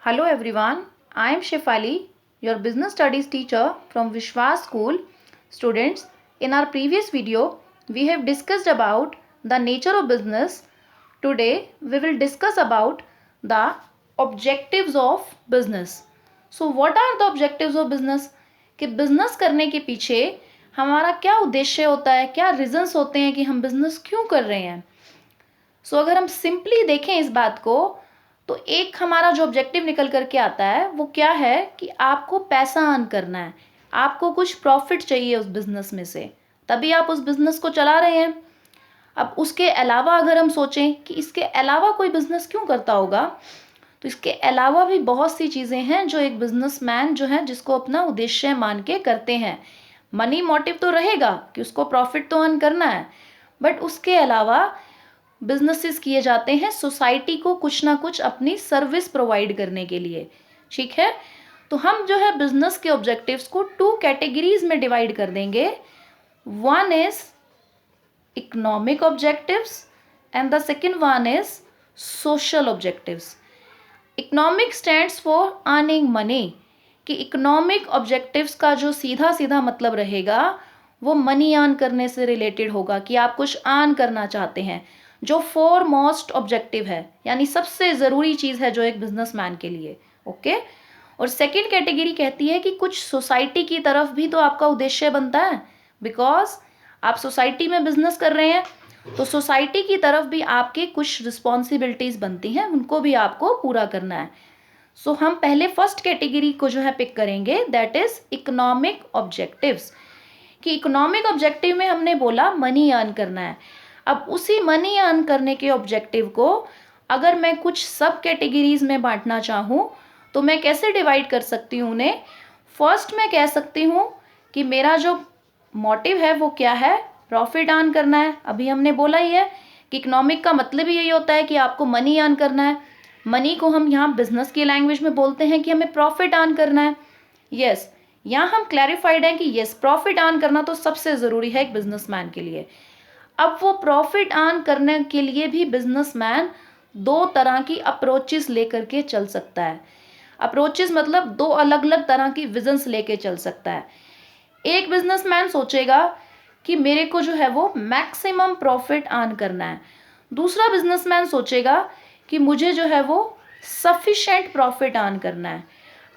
Hello everyone, I am Shefali, your business studies teacher from Vishwas School. Students, in our previous video, we have discussed about the nature of business. Today, we will discuss about the objectives of business. So, what are the objectives of business? कि business करने के पीछे हमारा क्या उद्देश्य होता है, क्या रीजंस होते हैं कि हम बिजनेस क्यों कर रहे हैं. सो अगर हम सिंपली देखें इस बात को, तो एक हमारा जो ऑब्जेक्टिव निकल करके आता है वो क्या है कि आपको पैसा अर्न करना है, आपको कुछ प्रॉफिट चाहिए उस बिजनेस में से, तभी आप उस बिजनेस को चला रहे हैं. अब उसके अलावा अगर हम सोचें कि इसके अलावा कोई बिजनेस क्यों करता होगा, तो इसके अलावा भी बहुत सी चीज़ें हैं जो एक बिजनेसमैन जो है जिसको अपना उद्देश्य मान के करते हैं. मनी मोटिव तो रहेगा कि उसको प्रॉफिट तो अर्न करना है, बट उसके अलावा बिजनेसेस किए जाते हैं सोसाइटी को कुछ ना कुछ अपनी सर्विस प्रोवाइड करने के लिए. ठीक है, तो हम जो है बिजनेस के ऑब्जेक्टिव्स को 2 कैटेगरीज में डिवाइड कर देंगे. One is economic objectives and the second one is social objectives. Economic stands for earning money, कि इकोनॉमिक ऑब्जेक्टिव्स का जो सीधा सीधा मतलब रहेगा वो मनी अर्न करने से रिलेटेड होगा, कि आप कुछ अर्न करना चाहते हैं, जो फोरमोस्ट ऑब्जेक्टिव है, यानी सबसे ज़रूरी चीज़ है जो एक बिजनेसमैन के लिए. ओके, और सेकंड कैटेगरी कहती है कि कुछ सोसाइटी की तरफ भी तो आपका उद्देश्य बनता है, बिकॉज आप सोसाइटी में बिजनेस कर रहे हैं, तो सोसाइटी की तरफ भी आपके कुछ रिस्पॉन्सिबिलिटीज़ बनती हैं, उनको भी आपको पूरा करना है. सो हम पहले फर्स्ट कैटेगरी को जो है पिक करेंगे, दैट इज इकोनॉमिक ऑब्जेक्टिव्स. कि इकोनॉमिक ऑब्जेक्टिव में हमने बोला मनी अर्न करना है. अब उसी मनी अर्न करने के ऑब्जेक्टिव को अगर मैं कुछ सब कैटेगरीज में बांटना चाहूँ तो मैं कैसे डिवाइड कर सकती हूँ उन्हें. फर्स्ट मैं कह सकती हूँ कि मेरा जो मोटिव है वो क्या है, प्रॉफिट अर्न करना है. अभी हमने बोला ही है कि इकोनॉमिक का मतलब ही यही होता है कि आपको मनी अर्न करना है. मनी को हम यहाँ बिजनेस की लैंग्वेज में बोलते हैं कि हमें प्रॉफिट अर्न करना है. यस, यहाँ हम क्लैरिफाइड हैं कि यस, प्रॉफिट अर्न करना तो सबसे ज़रूरी है एक बिजनेसमैन के लिए. अब वो प्रॉफिट अर्न करने के लिए भी बिजनेसमैन 2 तरह की अप्रोचेस लेकर के चल सकता है. अप्रोचेस मतलब 2 अलग अलग तरह की विजन्स लेके चल सकता है. एक बिजनेसमैन सोचेगा कि मेरे को जो है वो मैक्सिमम प्रॉफिट अर्न करना है. दूसरा बिजनेसमैन सोचेगा कि मुझे जो है वो सफिशेंट प्रॉफिट अर्न करना है.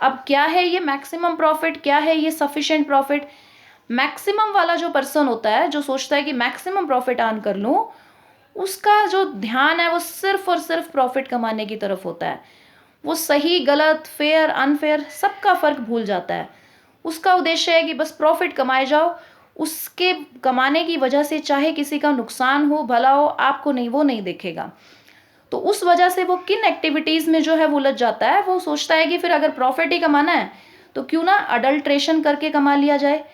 अब क्या है ये मैक्सिमम प्रॉफिट, क्या है ये सफिशेंट प्रॉफिट. मैक्सिमम वाला जो पर्सन होता है, जो सोचता है कि मैक्सिमम प्रॉफिट अर्न कर लूँ, उसका जो ध्यान है वो सिर्फ और सिर्फ प्रॉफिट कमाने की तरफ होता है. वो सही गलत फेयर अनफेयर सबका फ़र्क भूल जाता है. उसका उद्देश्य है कि बस प्रॉफिट कमाए जाओ, उसके कमाने की वजह से चाहे किसी का नुकसान हो भला हो, आपको नहीं, वो नहीं देखेगा. तो उस वजह से वो किन एक्टिविटीज़ में जो है वो उलझ जाता है. वो सोचता है कि फिर अगर प्रॉफिट ही कमाना है तो क्यों ना अडल्ट्रेशन करके कमा लिया जाए.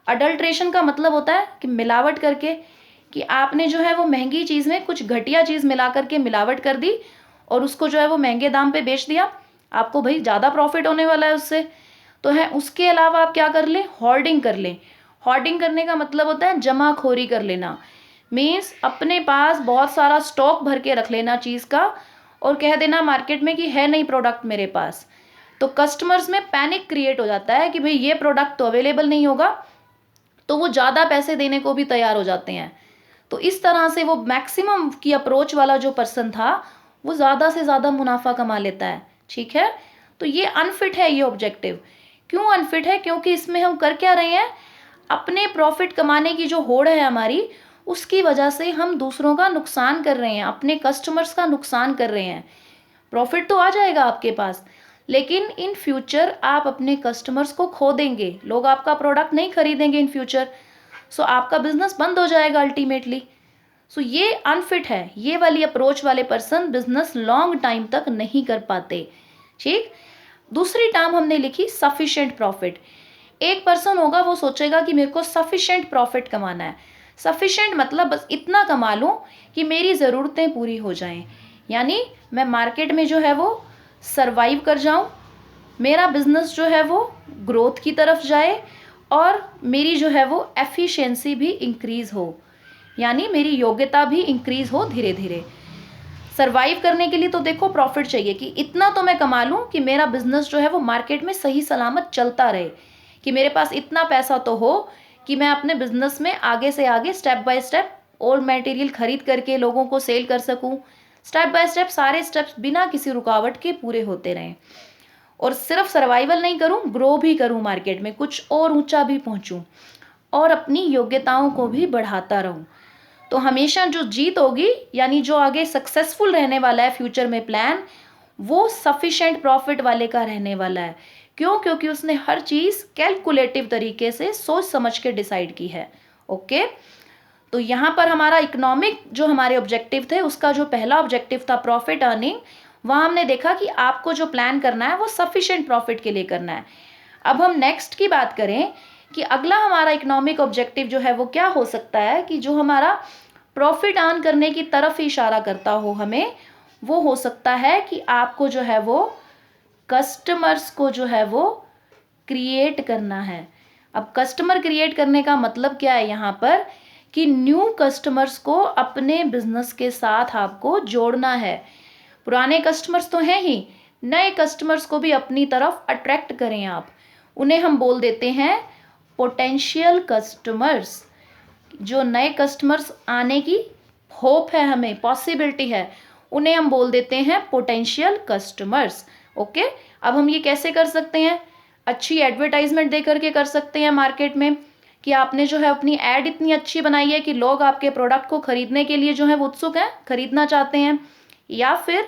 अडल्ट्रेशन का मतलब होता है कि मिलावट करके, कि आपने जो है वो महंगी चीज़ में कुछ घटिया चीज़ मिला करके मिलावट कर दी और उसको जो है वो महंगे दाम पे बेच दिया. आपको भाई ज़्यादा प्रॉफिट होने वाला है उससे, तो है. उसके अलावा आप क्या कर लें, होर्डिंग कर लें. होर्डिंग करने का मतलब होता है जमाखोरी कर लेना. मीन्स अपने पास बहुत सारा स्टॉक भर के रख लेना चीज़ का और कह देना मार्केट में कि है नहीं प्रोडक्ट मेरे पास. तो कस्टमर्स में पैनिक क्रिएट हो जाता है कि भाई ये प्रोडक्ट तो अवेलेबल नहीं होगा, तो वो ज़्यादा पैसे देने को भी तैयार हो जाते हैं. तो इस तरह से वो मैक्सिमम की अप्रोच वाला जो पर्सन था वो ज़्यादा से ज़्यादा मुनाफा कमा लेता है. ठीक है, तो ये अनफिट है ये ऑब्जेक्टिव. क्यों अनफिट है, क्योंकि इसमें हम कर क्या रहे हैं, अपने प्रॉफिट कमाने की जो होड़ है हमारी, उसकी वजह से हम दूसरों का नुकसान कर रहे हैं, अपने कस्टमर्स का नुकसान कर रहे हैं. प्रॉफिट तो आ जाएगा आपके पास, लेकिन इन फ्यूचर आप अपने कस्टमर्स को खो देंगे, लोग आपका प्रोडक्ट नहीं खरीदेंगे इन फ्यूचर. सो आपका बिजनेस बंद हो जाएगा अल्टीमेटली. सो ये अनफिट है. ये वाली अप्रोच वाले पर्सन बिजनेस लॉन्ग टाइम तक नहीं कर पाते. ठीक, दूसरी टर्म हमने लिखी सफिशिएंट प्रॉफिट. एक पर्सन होगा वो सोचेगा कि मेरे को सफिशिएंट प्रॉफिट कमाना है. सफिशिएंट मतलब बस इतना कमा लूँ कि मेरी ज़रूरतें पूरी हो जाएं, यानी मैं मार्केट में जो है वो सरवाइव कर जाऊं, मेरा बिजनेस जो है वो ग्रोथ की तरफ जाए और मेरी जो है वो एफिशिएंसी भी इंक्रीज़ हो, यानी मेरी योग्यता भी इंक्रीज़ हो धीरे धीरे. सर्वाइव करने के लिए तो देखो प्रॉफिट चाहिए कि इतना तो मैं कमा लूँ कि मेरा बिजनेस जो है वो मार्केट में सही सलामत चलता रहे, कि मेरे पास इतना पैसा तो हो कि मैं अपने बिजनेस में आगे से आगे स्टेप बाय स्टेप और मटेरियल खरीद करके लोगों को सेल कर सकूं। स्टेप बाय स्टेप सारे स्टेप्स बिना किसी रुकावट के पूरे होते रहें, और सिर्फ सर्वाइवल नहीं करूं, ग्रो भी करूं, मार्केट में कुछ और ऊंचा भी पहुंचूं और अपनी योग्यताओं को भी बढ़ाता रहूं। तो हमेशा जो जीत होगी, यानी जो आगे सक्सेसफुल रहने वाला है फ्यूचर में प्लान, वो सफिशिएंट प्रॉफिट वाले का रहने वाला है। क्यों? क्योंकि उसने हर चीज़ कैलकुलेटिव तरीके से सोच समझ के डिसाइड की है। ओके, तो यहाँ पर हमारा इकोनॉमिक जो हमारे ऑब्जेक्टिव थे, उसका जो पहला ऑब्जेक्टिव था प्रॉफिट अर्निंग, वहाँ हमने देखा कि आपको जो प्लान करना है वो सफिशिएंट प्रॉफिट के लिए करना है। अब हम नेक्स्ट की बात करें कि अगला हमारा इकोनॉमिक ऑब्जेक्टिव जो है वो क्या हो सकता है, कि जो हमारा प्रॉफिट अर्न करने की तरफ ही इशारा करता हो हमें, वो हो सकता है कि आपको जो है वो कस्टमर्स को जो है वो क्रिएट करना है। अब कस्टमर क्रिएट करने का मतलब क्या है यहाँ पर, कि न्यू कस्टमर्स को अपने बिजनेस के साथ आपको जोड़ना है। पुराने कस्टमर्स तो हैं ही, नए कस्टमर्स को भी अपनी तरफ अट्रैक्ट करें आप। उन्हें हम बोल देते हैं पोटेंशियल कस्टमर्स। जो नए कस्टमर्स आने की होप है, हमें पॉसिबिलिटी है, उन्हें हम बोल देते हैं पोटेंशियल कस्टमर्स। ओके, अब हम ये कैसे कर सकते हैं? अच्छी एडवर्टाइजमेंट दे करके कर सकते हैं मार्केट में, कि आपने जो है अपनी एड इतनी अच्छी बनाई है कि लोग आपके प्रोडक्ट को खरीदने के लिए जो है वो उत्सुक हैं, खरीदना चाहते हैं। या फिर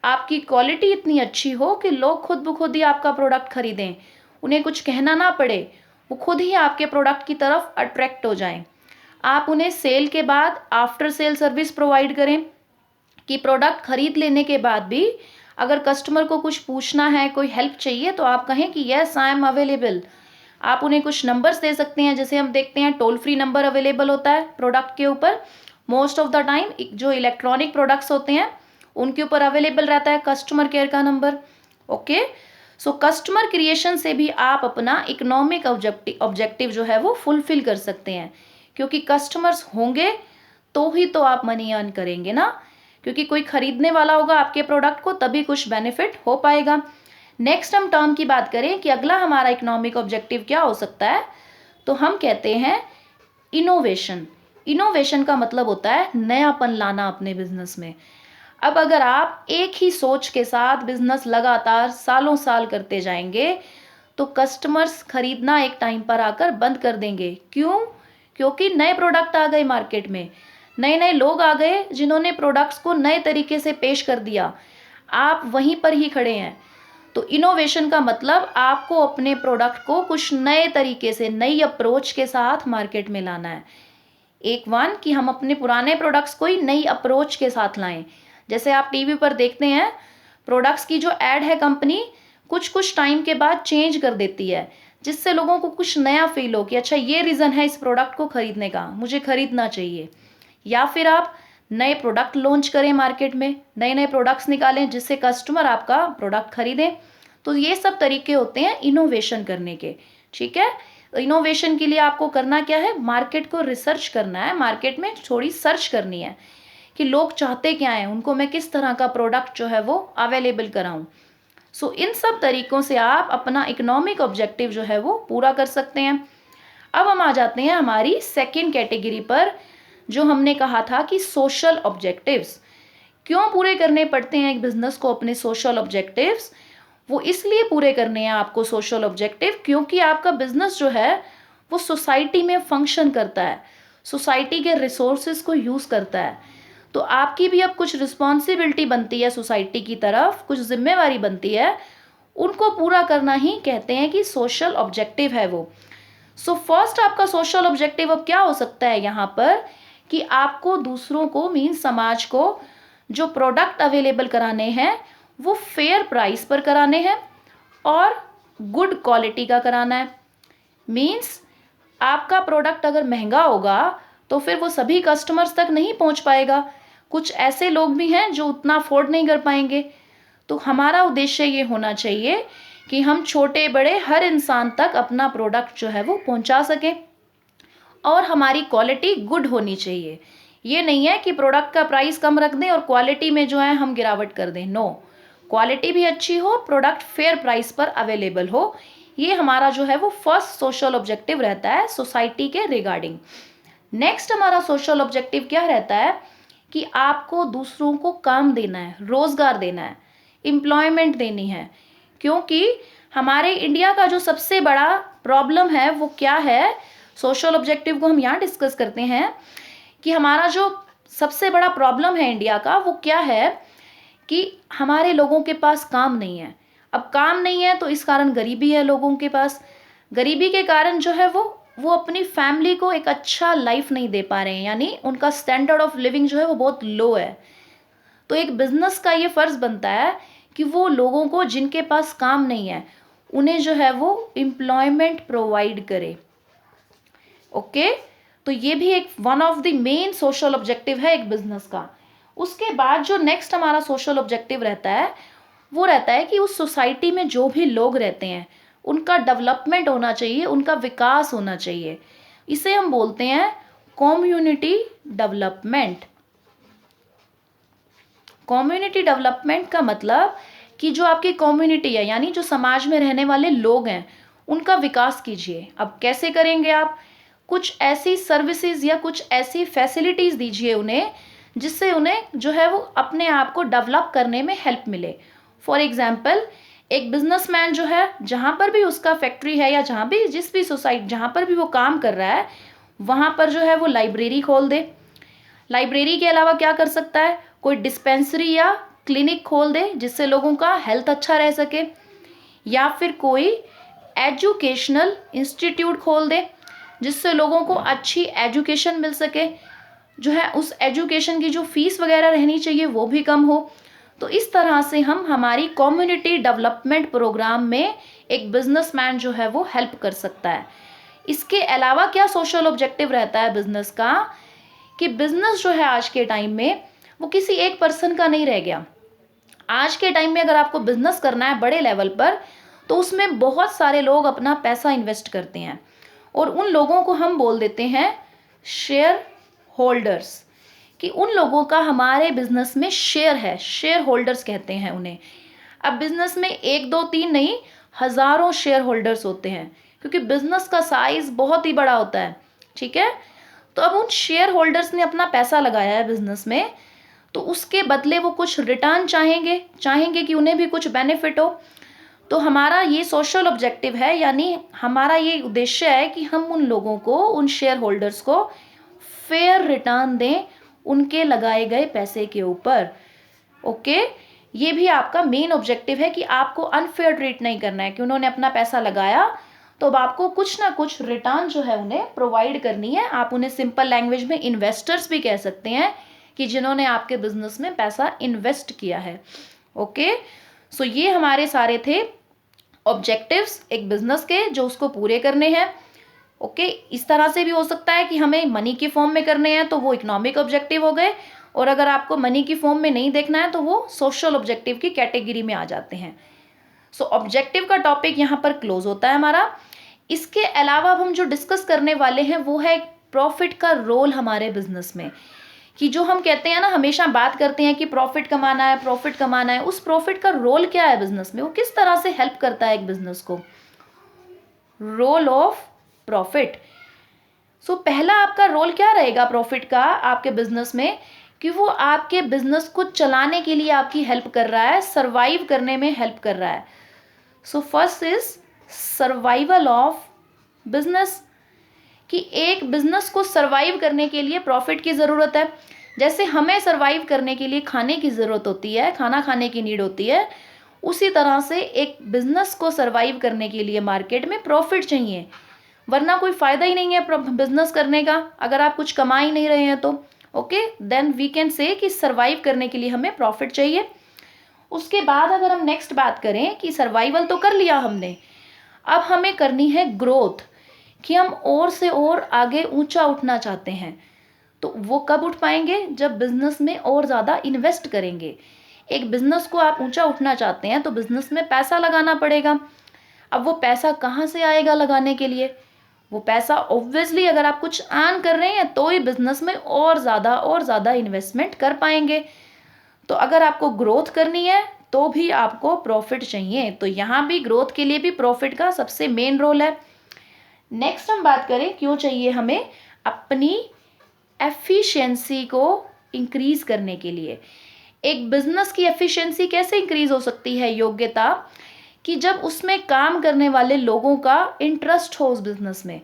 आपकी क्वालिटी इतनी अच्छी हो कि लोग खुद ब खुद ही आपका प्रोडक्ट खरीदें, उन्हें कुछ कहना ना पड़े, वो खुद ही आपके प्रोडक्ट की तरफ अट्रैक्ट हो जाएं। आप उन्हें सेल के बाद आफ्टर सेल सर्विस प्रोवाइड करें, कि प्रोडक्ट खरीद लेने के बाद भी अगर कस्टमर को कुछ पूछना है, कोई हेल्प चाहिए, तो आप कहें कि यस आई एम अवेलेबल। आप उन्हें कुछ नंबर्स दे सकते हैं, जैसे हम देखते हैं टोल फ्री नंबर अवेलेबल होता है प्रोडक्ट के ऊपर। मोस्ट ऑफ द टाइम जो इलेक्ट्रॉनिक प्रोडक्ट्स होते हैं उनके ऊपर अवेलेबल रहता है कस्टमर केयर का number. Okay, so customer creation से भी आप अपना इकोनॉमिक ऑब्जेक्टिव जो है वो फुलफिल कर सकते हैं, क्योंकि कस्टमर्स होंगे तो ही तो आप मनी अर्न करेंगे ना, क्योंकि कोई खरीदने वाला होगा आपके प्रोडक्ट को, तभी कुछ बेनिफिट हो पाएगा। नेक्स्ट हम टर्म की बात करें कि अगला हमारा इकोनॉमिक ऑब्जेक्टिव क्या हो सकता है, तो हम कहते हैं इनोवेशन। इनोवेशन का मतलब होता है नयापन लाना अपने बिजनेस में। अब अगर आप एक ही सोच के साथ बिजनेस लगातार सालों साल करते जाएंगे, तो कस्टमर्स खरीदना एक टाइम पर आकर बंद कर देंगे। क्यों? क्योंकि नए प्रोडक्ट आ गए मार्केट में, नए नए लोग आ गए जिन्होंने प्रोडक्ट्स को नए तरीके से पेश कर दिया, आप वहीं पर ही खड़े हैं। तो इनोवेशन का मतलब आपको अपने प्रोडक्ट को कुछ नए तरीके से, नई अप्रोच के साथ मार्केट में लाना है। एक वन कि हम अपने पुराने प्रोडक्ट्स को ही नई अप्रोच के साथ लाएं। जैसे आप टीवी पर देखते हैं, प्रोडक्ट्स की जो ऐड है कंपनी कुछ कुछ टाइम के बाद चेंज कर देती है, जिससे लोगों को कुछ नया फील हो कि अच्छा ये रीज़न है इस प्रोडक्ट को खरीदने का, मुझे खरीदना चाहिए। या फिर आप नए प्रोडक्ट लॉन्च करें मार्केट में, नए नए प्रोडक्ट्स निकालें जिससे कस्टमर आपका प्रोडक्ट खरीदें। तो ये सब तरीके होते हैं इनोवेशन करने के। ठीक है, तो इनोवेशन के लिए आपको करना क्या है, मार्केट को रिसर्च करना है, मार्केट में थोड़ी सर्च करनी है कि लोग चाहते क्या हैं, उनको मैं किस तरह का प्रोडक्ट जो है वो अवेलेबल कराऊं। सो इन सब तरीकों से आप अपना इकोनॉमिक ऑब्जेक्टिव जो है वो पूरा कर सकते हैं। अब हम आ जाते हैं हमारी सेकेंड कैटेगरी पर, जो हमने कहा था कि सोशल ऑब्जेक्टिव्स। क्यों पूरे करने पड़ते हैं एक बिजनेस को अपने सोशल ऑब्जेक्टिव्स? वो इसलिए पूरे करने हैं आपको सोशल ऑब्जेक्टिव, क्योंकि आपका बिजनेस जो है वो सोसाइटी में फंक्शन करता है, सोसाइटी के रिसोर्सेज को यूज़ करता है। तो आपकी भी अब कुछ रिस्पॉन्सिबिलिटी बनती है सोसाइटी की तरफ, कुछ जिम्मेवारी बनती है, उनको पूरा करना ही कहते हैं कि सोशल ऑब्जेक्टिव है वो। सो फर्स्ट आपका सोशल ऑब्जेक्टिव अब क्या हो सकता है यहाँ पर, कि आपको दूसरों को, मीन समाज को, जो प्रोडक्ट अवेलेबल कराने हैं वो फेयर प्राइस पर कराने हैं और गुड क्वालिटी का कराना है। मीन्स आपका प्रोडक्ट अगर महंगा होगा तो फिर वो सभी कस्टमर्स तक नहीं पहुंच पाएगा, कुछ ऐसे लोग भी हैं जो उतना अफोर्ड नहीं कर पाएंगे। तो हमारा उद्देश्य ये होना चाहिए कि हम छोटे बड़े हर इंसान तक अपना प्रोडक्ट जो है वो पहुंचा सकें, और हमारी क्वालिटी गुड होनी चाहिए। ये नहीं है कि प्रोडक्ट का प्राइस कम रख दें और क्वालिटी में जो है हम गिरावट कर दें। नो, क्वालिटी भी अच्छी हो, प्रोडक्ट फेयर प्राइस पर अवेलेबल हो। ये हमारा जो है वो फर्स्ट सोशल ऑब्जेक्टिव रहता है सोसाइटी के रिगार्डिंग। नेक्स्ट हमारा सोशल ऑब्जेक्टिव क्या रहता है कि आपको दूसरों को काम देना है, रोजगार देना है, एम्प्लॉयमेंट देनी है। क्योंकि हमारे इंडिया का जो सबसे बड़ा प्रॉब्लम है वो क्या है, सोशल ऑब्जेक्टिव को हम यहाँ डिस्कस करते हैं कि हमारा जो सबसे बड़ा प्रॉब्लम है इंडिया का वो क्या है कि हमारे लोगों के पास काम नहीं है। अब काम नहीं है तो इस कारण गरीबी है लोगों के पास। गरीबी के कारण जो है वो अपनी फैमिली को एक अच्छा लाइफ नहीं दे पा रहे हैं, यानी उनका स्टैंडर्ड ऑफ लिविंग जो है वो बहुत लो है। तो एक बिजनेस का ये फर्ज बनता है कि वो लोगों को जिनके पास काम नहीं है उन्हें जो है वो एम्प्लॉयमेंट प्रोवाइड करे। ओके, तो ये भी एक one of the main social objective है एक बिजनेस का। उसके बाद जो नेक्स्ट हमारा सोशल ऑब्जेक्टिव रहता है वो रहता है कि उस सोसाइटी में जो भी लोग रहते हैं उनका डेवलपमेंट होना चाहिए, उनका विकास होना चाहिए। इसे हम बोलते हैं कम्युनिटी डेवलपमेंट। कम्युनिटी डेवलपमेंट का मतलब कि जो आपकी कम्युनिटी है, यानी जो समाज में रहने वाले लोग हैं, उनका विकास कीजिए। अब कैसे करेंगे आप? कुछ ऐसी सर्विसेज या कुछ ऐसी फैसिलिटीज़ दीजिए उन्हें जिससे उन्हें जो है वो अपने आप को डेवलप करने में हेल्प मिले। फॉर एग्जाम्पल, एक बिजनेसमैन जो है जहाँ पर भी उसका फैक्ट्री है या जहाँ भी जिस भी सोसाइटी जहाँ पर भी वो काम कर रहा है वहाँ पर जो है वो लाइब्रेरी खोल दे। लाइब्रेरी के अलावा क्या कर सकता है? कोई डिस्पेंसरी या क्लिनिक खोल दे जिससे लोगों का हेल्थ अच्छा रह सके, या फिर कोई एजुकेशनल इंस्टीट्यूट खोल दे जिससे लोगों को अच्छी एजुकेशन मिल सके, जो है उस एजुकेशन की जो फीस वगैरह रहनी चाहिए वो भी कम हो। तो इस तरह से हम हमारी कम्युनिटी डेवलपमेंट प्रोग्राम में एक बिजनेसमैन जो है वो हेल्प कर सकता है। इसके अलावा क्या सोशल ऑब्जेक्टिव रहता है बिजनेस का कि बिजनेस जो है आज के टाइम में वो किसी एक पर्सन का नहीं रह गया। आज के टाइम में अगर आपको बिजनेस करना है बड़े लेवल पर तो उसमें बहुत सारे लोग अपना पैसा इन्वेस्ट करते हैं और उन लोगों को हम बोल देते हैं शेयर होल्डर्स, कि उन लोगों का हमारे बिजनेस में शेयर है, शेयर होल्डर्स कहते हैं उन्हें। अब बिजनेस में एक दो तीन नहीं, हजारों शेयर होल्डर्स होते हैं क्योंकि बिजनेस का साइज बहुत ही बड़ा होता है। ठीक है, तो अब उन शेयर होल्डर्स ने अपना पैसा लगाया है बिजनेस में, तो उसके बदले वो कुछ रिटर्न चाहेंगे कि उन्हें भी कुछ बेनिफिट हो। तो हमारा ये सोशल ऑब्जेक्टिव है, यानी हमारा ये उद्देश्य है कि हम उन लोगों को, उन शेयर होल्डर्स को फेयर रिटर्न दें उनके लगाए गए पैसे के ऊपर। ओके, ये भी आपका मेन ऑब्जेक्टिव है कि आपको अनफेयर ट्रीट नहीं करना है कि उन्होंने अपना पैसा लगाया तो अब आपको कुछ ना कुछ रिटर्न जो है उन्हें प्रोवाइड करनी है। आप उन्हें सिंपल लैंग्वेज में इन्वेस्टर्स भी कह सकते हैं कि जिन्होंने आपके बिजनेस में पैसा इन्वेस्ट किया है। ओके, सो ये हमारे सारे थे ऑब्जेक्टिव्स एक बिजनेस के जो उसको पूरे करने हैं। ओके, इस तरह से भी हो सकता है कि हमें मनी की फॉर्म में करने हैं तो वो इकोनॉमिक ऑब्जेक्टिव हो गए, और अगर आपको मनी की फॉर्म में नहीं देखना है तो वो सोशल ऑब्जेक्टिव की कैटेगरी में आ जाते हैं। सो ऑब्जेक्टिव का टॉपिक यहाँ पर क्लोज होता है हमारा। इसके अलावा अब हम जो डिस्कस करने वाले हैं वो है प्रॉफिट का रोल हमारे बिजनेस में, कि जो हम कहते हैं ना, हमेशा बात करते हैं कि प्रॉफिट कमाना है, प्रॉफिट कमाना है, उस प्रॉफिट का रोल क्या है बिजनेस में, वो किस तरह से हेल्प करता है एक बिजनेस को। Role of profit. सो पहला आपका रोल क्या रहेगा प्रॉफिट का आपके बिजनेस में, कि वो आपके बिजनेस को चलाने के लिए आपकी हेल्प कर रहा है, सर्वाइव करने में हेल्प कर रहा है। So first is survival of business, कि एक बिजनेस को सर्वाइव करने के लिए प्रॉफिट की ज़रूरत है। जैसे हमें सर्वाइव करने के लिए खाने की ज़रूरत होती है, खाना खाने की नीड होती है, उसी तरह से एक बिजनेस को सर्वाइव करने के लिए मार्केट में प्रॉफिट चाहिए, वरना कोई फ़ायदा ही नहीं है बिजनेस करने का अगर आप कुछ कमा ही नहीं रहे हैं तो। Okay, then we can say कि सर्वाइव करने के लिए हमें प्रॉफिट चाहिए। उसके बाद अगर हम नेक्स्ट बात करें कि सर्वाइवल तो कर लिया हमने, अब हमें करनी है ग्रोथ, कि हम और से और आगे ऊंचा उठना चाहते हैं। तो वो कब उठ पाएंगे? जब बिजनेस में और ज़्यादा इन्वेस्ट करेंगे। एक बिजनेस को आप ऊंचा उठना चाहते हैं तो बिजनेस में पैसा लगाना पड़ेगा। अब वो पैसा कहाँ से आएगा लगाने के लिए? वो पैसा ऑब्वियसली अगर आप कुछ अर्न कर रहे हैं तो ही बिजनेस में और ज़्यादा इन्वेस्टमेंट कर पाएंगे। तो अगर आपको ग्रोथ करनी है तो भी आपको प्रॉफिट चाहिए, तो यहाँ भी ग्रोथ के लिए भी प्रॉफिट का सबसे मेन रोल है। नेक्स्ट हम बात करें क्यों चाहिए हमें अपनी एफिशिएंसी को इंक्रीज करने के लिए। एक बिजनेस की एफिशिएंसी कैसे इंक्रीज हो सकती है? योग्यता कि जब उसमें काम करने वाले लोगों का इंटरेस्ट हो उस बिजनेस में।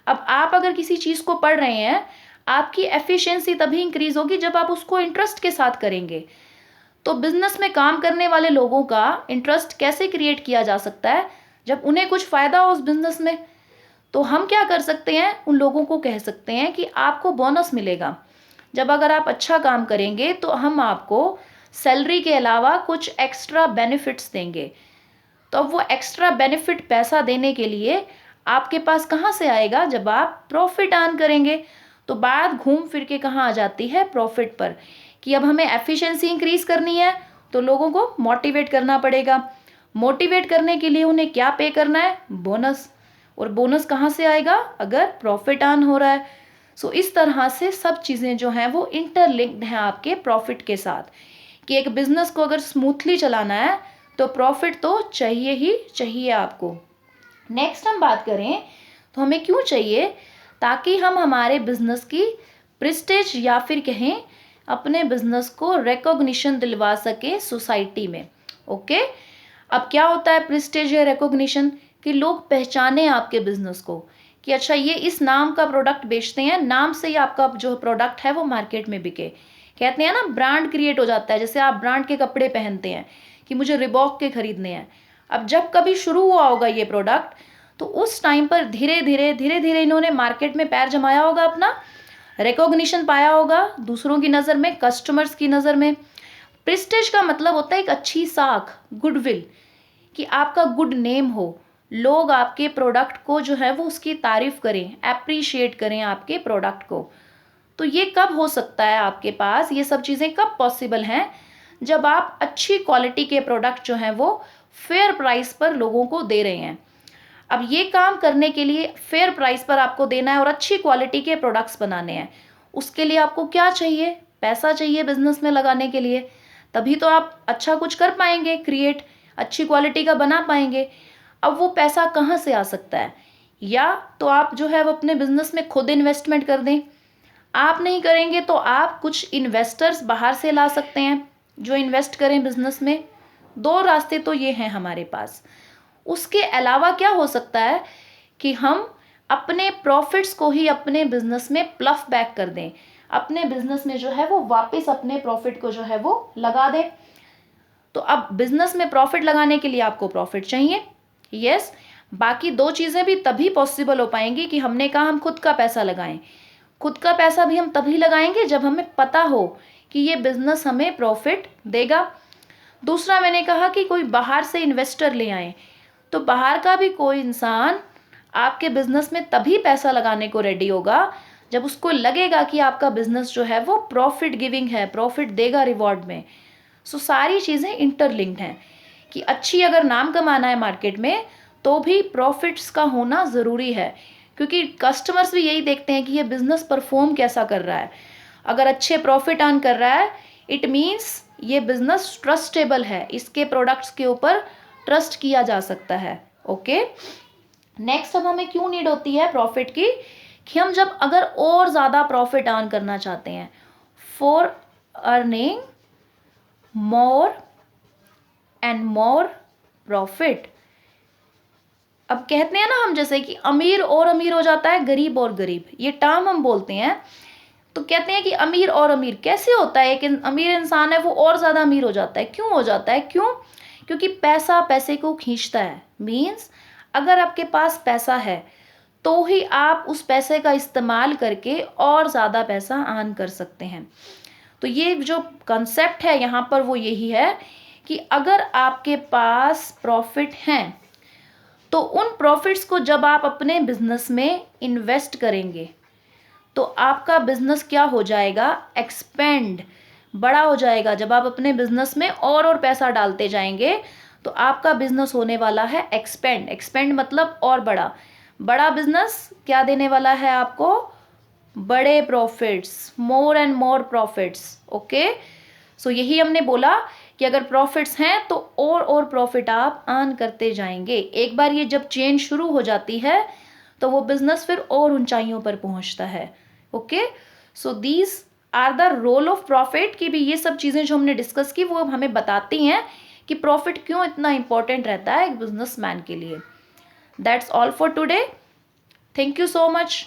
अब आप अगर किसी चीज़ को पढ़ रहे हैं, आपकी एफिशिएंसी तभी इंक्रीज होगी जब आप उसको इंटरेस्ट के साथ करेंगे। तो बिजनेस में काम करने वाले लोगों का इंटरेस्ट कैसे क्रिएट किया जा सकता है? जब उन्हें कुछ फ़ायदा हो उस बिजनेस में। तो हम क्या कर सकते हैं? उन लोगों को कह सकते हैं कि आपको बोनस मिलेगा। जब अगर आप अच्छा काम करेंगे तो हम आपको सैलरी के अलावा कुछ एक्स्ट्रा बेनिफिट्स देंगे। तो अब वो एक्स्ट्रा बेनिफिट पैसा देने के लिए आपके पास कहाँ से आएगा? जब आप प्रॉफिट अर्न करेंगे। तो बात घूम फिर के कहाँ आ जाती है? प्रॉफिट पर, कि अब हमें एफिशिएंसी इंक्रीज करनी है तो लोगों को मोटिवेट करना पड़ेगा। मोटिवेट करने के लिए उन्हें क्या पे करना है? बोनस। और बोनस कहाँ से आएगा? अगर प्रॉफिट अर्न हो रहा है। सो इस तरह से सब चीज़ें जो हैं वो इंटरलिंक्ड हैं आपके प्रॉफिट के साथ, कि एक बिजनेस को अगर स्मूथली चलाना है तो प्रॉफिट तो चाहिए ही चाहिए आपको। नेक्स्ट हम बात करें तो हमें क्यों चाहिए? ताकि हम हमारे बिजनेस की प्रेस्टीज या फिर कहें अपने बिजनेस को रिकॉग्निशन दिलवा सके सोसाइटी में। ओके, अब क्या होता है प्रेस्टीज या रिकॉग्निशन? कि लोग पहचाने आपके बिजनेस को, कि अच्छा ये इस नाम का प्रोडक्ट बेचते हैं, नाम से ही आपका जो प्रोडक्ट है वो मार्केट में बिके। कहते हैं ना, ब्रांड क्रिएट हो जाता है। जैसे आप ब्रांड के कपड़े पहनते हैं कि मुझे रिबॉक के खरीदने हैं। अब जब कभी शुरू हुआ होगा ये प्रोडक्ट, तो उस टाइम पर धीरे धीरे इन्होंने मार्केट में पैर जमाया होगा, अपना रिकॉग्निशन पाया होगा दूसरों की नज़र में, कस्टमर्स की नज़र में। प्रेस्टीज का मतलब होता है एक अच्छी साख, गुडविल, कि आपका गुड नेम हो, लोग आपके प्रोडक्ट को जो है वो उसकी तारीफ करें, अप्रिशिएट करें आपके प्रोडक्ट को। तो ये कब हो सकता है आपके पास? ये सब चीज़ें कब पॉसिबल हैं? जब आप अच्छी क्वालिटी के प्रोडक्ट जो हैं वो फेयर प्राइस पर लोगों को दे रहे हैं। अब ये काम करने के लिए फेयर प्राइस पर आपको देना है और अच्छी क्वालिटी के प्रोडक्ट्स बनाने हैं। उसके लिए आपको क्या चाहिए? पैसा चाहिए बिजनेस में लगाने के लिए। तभी तो आप अच्छा कुछ कर पाएंगे, क्रिएट अच्छी क्वालिटी का बना पाएंगे। अब वो पैसा कहाँ से आ सकता है? या तो आप जो है वो अपने बिजनेस में खुद इन्वेस्टमेंट कर दें। आप नहीं करेंगे तो आप कुछ इन्वेस्टर्स बाहर से ला सकते हैं जो इन्वेस्ट करें बिजनेस में। दो रास्ते तो ये हैं हमारे पास। उसके अलावा क्या हो सकता है कि हम अपने प्रॉफिट्स को ही अपने बिजनेस में प्लफ बैक कर दें, अपने बिजनेस में जो है वो वापस अपने प्रॉफिट को जो है वो लगा दें। तो अब बिजनेस में प्रॉफिट लगाने के लिए आपको प्रॉफिट चाहिए, यस। बाकी दो चीज़ें भी तभी पॉसिबल हो पाएंगी कि हमने कहा हम खुद का पैसा लगाएं। खुद का पैसा भी हम तभी लगाएंगे जब हमें पता हो कि ये बिजनेस हमें प्रॉफिट देगा। दूसरा मैंने कहा कि कोई बाहर से इन्वेस्टर ले आए। तो बाहर का भी कोई इंसान आपके बिजनेस में तभी पैसा लगाने को रेडी होगा जब उसको लगेगा कि आपका बिजनेस जो है वो प्रॉफिट गिविंग है, प्रॉफिट देगा रिवॉर्ड में। सो सारी चीज़ें इंटरलिंक्ड हैं कि अच्छी अगर नाम कमाना है मार्केट में तो भी प्रॉफिट्स का होना ज़रूरी है, क्योंकि कस्टमर्स भी यही देखते हैं कि ये बिज़नेस परफॉर्म कैसा कर रहा है। अगर अच्छे प्रॉफिट अर्न कर रहा है इट मीन्स ये बिज़नेस ट्रस्टेबल है, इसके प्रोडक्ट्स के ऊपर ट्रस्ट किया जा सकता है। ओके, नेक्स्ट अब हमें क्यों नीड होती है प्रॉफिट की? कि हम जब अगर और ज़्यादा प्रॉफिट अर्न करना चाहते हैं, for earning more and more profit. अब कहते हैं ना हम, जैसे कि अमीर और अमीर हो जाता है, गरीब और गरीब, ये टर्म हम बोलते हैं। तो कहते हैं कि अमीर और अमीर कैसे होता है? एक अमीर इंसान है वो और ज़्यादा अमीर हो जाता है। क्यों हो जाता है? क्यों? क्योंकि पैसा पैसे को खींचता है। मीन्स अगर आपके पास पैसा है तो ही आप उस पैसे का इस्तेमाल करके और ज़्यादा पैसा अर्न कर सकते हैं। तो ये जो कंसेप्ट है यहाँ पर वो यही है कि अगर आपके पास प्रॉफिट हैं तो उन प्रॉफिट्स को जब आप अपने बिजनेस में इन्वेस्ट करेंगे तो आपका बिजनेस क्या हो जाएगा? एक्सपेंड, बड़ा हो जाएगा। जब आप अपने बिजनेस में और पैसा डालते जाएंगे तो आपका बिजनेस होने वाला है एक्सपेंड। एक्सपेंड मतलब और बड़ा, बड़ा बिजनेस क्या देने वाला है आपको? बड़े profits, more and more profits. Okay, so यही हमने बोला कि अगर प्रॉफिट्स हैं तो और प्रॉफिट आप अर्न करते जाएंगे। एक बार ये जब चेन शुरू हो जाती है तो वो बिजनेस फिर और ऊंचाइयों पर पहुंचता है। Okay, so these are the role of profit, कि भी ये सब चीज़ें जो हमने डिस्कस की वो हमें बताती हैं कि प्रॉफिट क्यों इतना इंपॉर्टेंट रहता है एक बिजनेसमैन के लिए। That's all for today. Thank you so much.